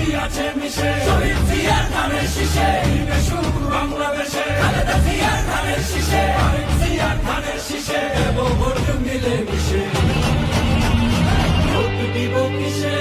শক্তি আছে মিশে, শহীদ জিয়ার ধানের শীষে দিবে সুখ বাংলাদেশে। খালেদা জিয়ার ধানের শীষে, তারেক জিয়ার ধানের শীষে দেব ভোট মিলে মিশে। ভোট দিব কিসে?